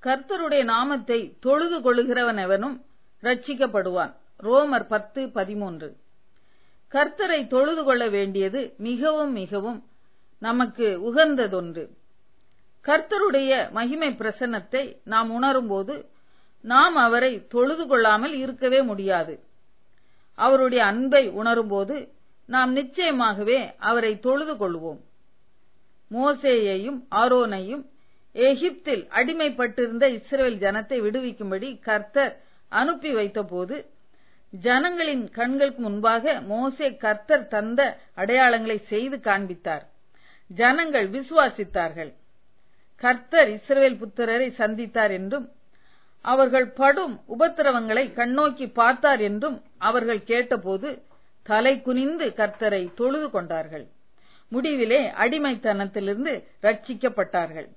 கர்த்தருடைய நாமத்தை தொழுது கொள்கிறவனெவனும் ரட்சிக்கப்படுவான். ரோமர் 10:13. கர்த்தரை தொழுது கொள்ள வேண்டியது மிகவும் மிகவும் நமக்கு உகந்ததொன்று. கர்த்தருடைய மகிமை பிரசன்னத்தை நாம் உணரும்போது நாம் அவரை தொழுது கொள்ளாமல் இருக்கவே முடியாது. அவருடைய அன்பை உணரும்போது நாம் நிச்சயமாகவே அவரை தொழுது கொள்வோம். மோசேயையும் ஆரோனையும் எகிப்தில் அடிமைப்பட்டிருந்த இஸ்ரவேல் ஜனத்தை விடுவிக்கும்படி கர்த்தர் அனுப்பி வைத்த போது ஜனங்களின் கண்களுக்கு முன்பாக மோசே கர்த்தர் தந்த அடையாளங்களை செய்து காண்பித்தார். ஜனங்கள் விசுவாசித்தார்கள். கர்த்தர் இஸ்ரவேல் புத்திரரை சந்தித்தார் என்றும் அவர்கள் படும் உபத்திரவங்களை கண்ணோக்கி பார்த்தார் என்றும் அவர்கள் கேட்டபோது தலை குனிந்து கர்த்தரை தொழுது கொண்டார்கள். முடிவிலே அடிமைத்தனத்திலிருந்து ரட்சிக்கப்பட்டார்கள்.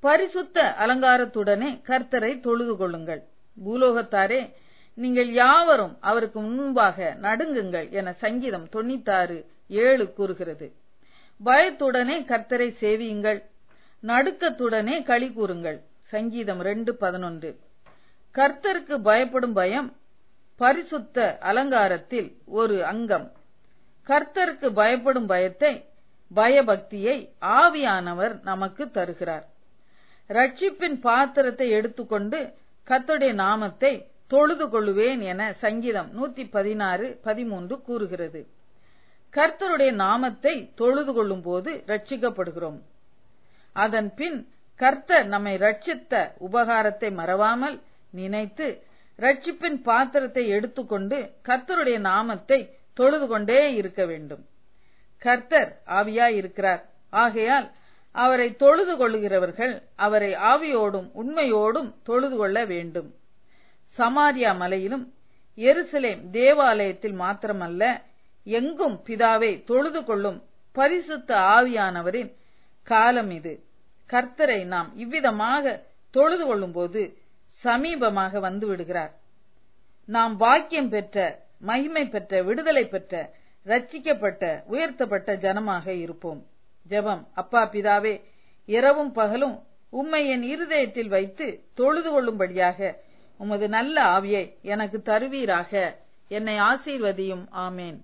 பரிசுத்த அலங்காரத்துடனே கர்த்தரை தொழுது கொள்ளுங்கள். பூலோகத்தாரே, நீங்கள் யாவரும் அவருக்கு முன்பாக நடுங்குங்கள் என சங்கீதம் 96:7 கூறுகிறது. பயத்துடனே கர்த்தரை சேவியுங்கள், நடுக்கத்துடனே களி கூறுங்கள். சங்கீதம் 2:11. கர்த்தருக்கு பயப்படும் பயம் பரிசுத்த அலங்காரத்தில் ஒரு அங்கம். கர்த்தருக்கு பயப்படும் பயபக்தியை ஆவியானவர் நமக்கு தருகிறார். ரட்சிப்பின் பாத்திரத்தை எடுத்துக்கொண்டு கர்த்தருடைய நாமத்தை தொழுது கொள்ளுவேன் என சங்கீதம் 116:13 கூறுகிறது. கர்த்தருடைய நாமத்தை தொழுது கொள்ளும் போது ரட்சிக்கப்படுகிறோம். அதன் பின் கர்த்தர் நம்மை ரட்சித்த உபகாரத்தை மறவாமல் நினைத்து ரட்சிப்பின் பாத்திரத்தை எடுத்துக்கொண்டு கர்த்தருடைய நாமத்தை தொழுது கொண்டே இருக்க வேண்டும். கர்த்தர் ஆவியாய் இருக்கிறார். ஆகையால் அவரை தொழுது கொள்ளுகிறவர்கள் அவரை ஆவியோடும் உண்மையோடும் தொழுது கொள்ள வேண்டும். சமாரியா மலையிலும் எருசலேம் தேவாலயத்தில் மாத்திரமல்ல, எங்கும் பிதாவை தொழுது கொள்ளும் பரிசுத்த ஆவியானவரின் காலம் இது. கர்த்தரை நாம் இவ்விதமாக தொழுது கொள்ளும் போது சமீபமாக வந்து விடுகிறார். நாம் பாக்கியம் பெற்ற, மகிமை பெற்ற, விடுதலை பெற்ற, ரட்சிக்கப்பட்ட, உயர்த்தப்பட்ட ஜனமாக இருப்போம். ஜெபம். அப்பா பிதாவே, இரவும் பகலும் உம்மை என் இருதயத்தில் வைத்து தொழுது கொள்ளும்படியாக உமது நல்ல ஆவியை எனக்கு தருவீராக. என்னை ஆசீர்வதியும். ஆமேன்.